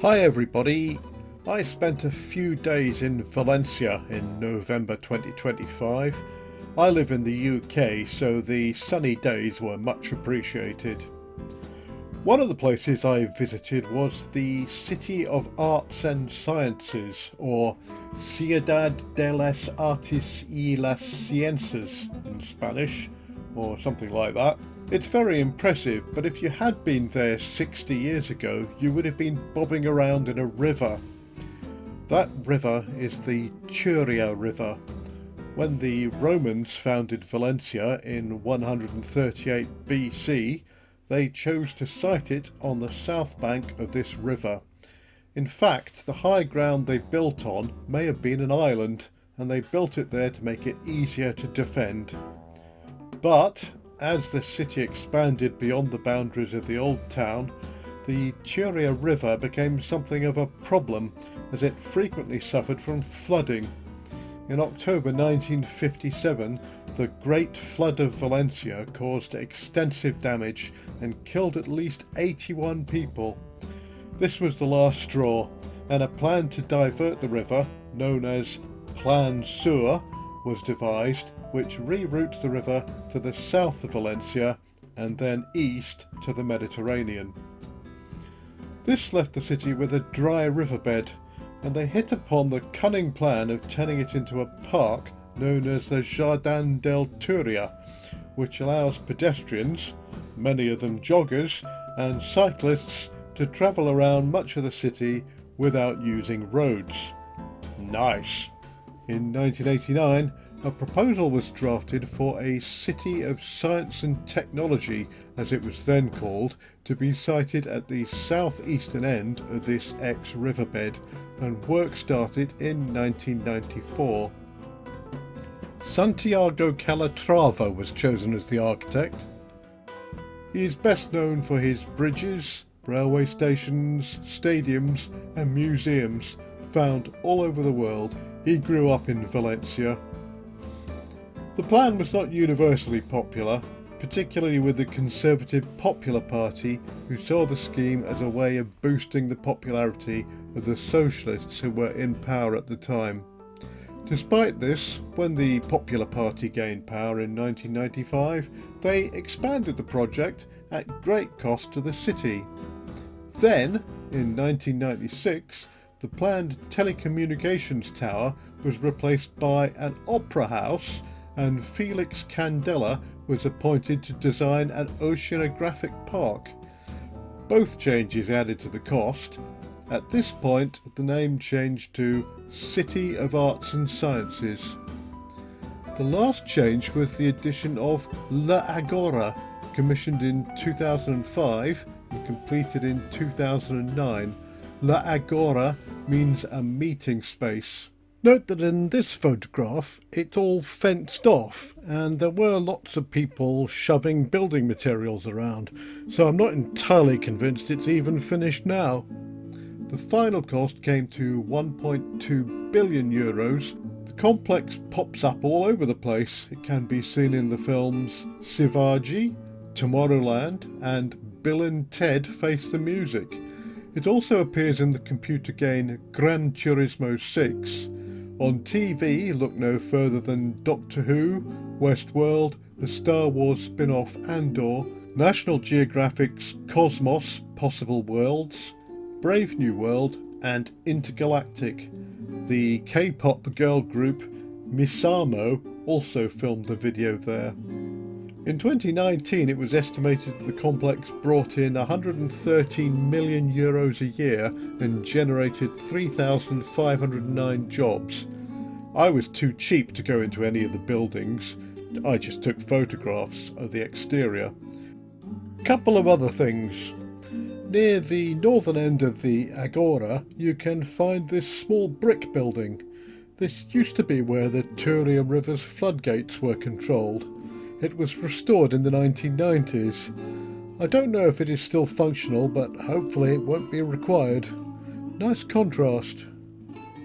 Hi everybody, I spent a few days in Valencia in November 2025. I live in the UK, so the sunny days were much appreciated. One of the places I visited was the City of Arts and Sciences, or Ciudad de las Artes y las Ciencias in Spanish, or something like that. It's very impressive, but if you had been there 60 years ago, you would have been bobbing around in a river. That river is the Turia River. When the Romans founded Valencia in 138 BC, they chose to site it on the south bank of this river. In fact, the high ground they built on may have been an island, and they built it there to make it easier to defend. But as the city expanded beyond the boundaries of the old town, the Turia River became something of a problem as it frequently suffered from flooding. In October 1957, the Great Flood of Valencia caused extensive damage and killed at least 81 people. This was the last straw, and a plan to divert the river, known as Plan Sur, was devised, which reroutes the river to the south of Valencia and then east to the Mediterranean. This left the city with a dry riverbed, and they hit upon the cunning plan of turning it into a park known as the Jardin del Turia, which allows pedestrians, many of them joggers, and cyclists to travel around much of the city without using roads. Nice! In 1989, a proposal was drafted for a City of Science and Technology, as it was then called, to be sited at the southeastern end of this ex-riverbed, and work started in 1994. Santiago Calatrava was chosen as the architect. He is best known for his bridges, railway stations, stadiums and museums found all over the world. He grew up in Valencia. The plan was not universally popular, particularly with the Conservative Popular Party, who saw the scheme as a way of boosting the popularity of the socialists who were in power at the time. Despite this, when the Popular Party gained power in 1995, they expanded the project at great cost to the city. Then, in 1996, the planned telecommunications tower was replaced by an opera house, and Felix Candela was appointed to design an oceanographic park. Both changes added to the cost. At this point, the name changed to City of Arts and Sciences. The last change was the addition of La Agora, commissioned in 2005 and completed in 2009. La Agora means a meeting space. Note that in this photograph it's all fenced off, and there were lots of people shoving building materials around, so I'm not entirely convinced it's even finished now. The final cost came to 1.2 billion euros. The complex pops up all over the place. It can be seen in the films Shivaji, Tomorrowland and Bill and Ted Face the Music. It also appears in the computer game Gran Turismo 6. On TV, look no further than Doctor Who, Westworld, the Star Wars spin-off Andor, National Geographic's Cosmos, Possible Worlds, Brave New World and Intergalactic. The K-pop girl group Misamo also filmed the video there. In 2019, it was estimated that the complex brought in 113 million euros a year and generated 3,509 jobs. I was too cheap to go into any of the buildings. I just took photographs of the exterior. Couple of other things. Near the northern end of the Agora, you can find this small brick building. This used to be where the Turia River's floodgates were controlled. It was restored in the 1990s. I don't know if it is still functional, but hopefully it won't be required. Nice contrast.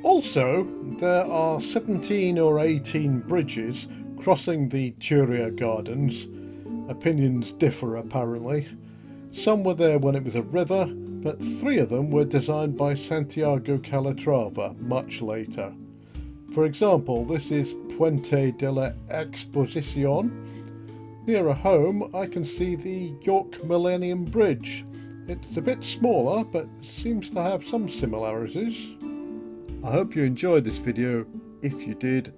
Also, there are 17 or 18 bridges crossing the Turia Gardens. Opinions differ apparently. Some were there when it was a river, but 3 of them were designed by Santiago Calatrava much later. For example, this is Puente de la Exposición. Nearer home I can see the York Millennium Bridge. It's a bit smaller, but seems to have some similarities. I hope you enjoyed this video. If you did,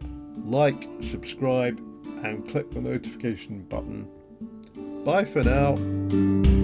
like, subscribe and click the notification button. Bye for now.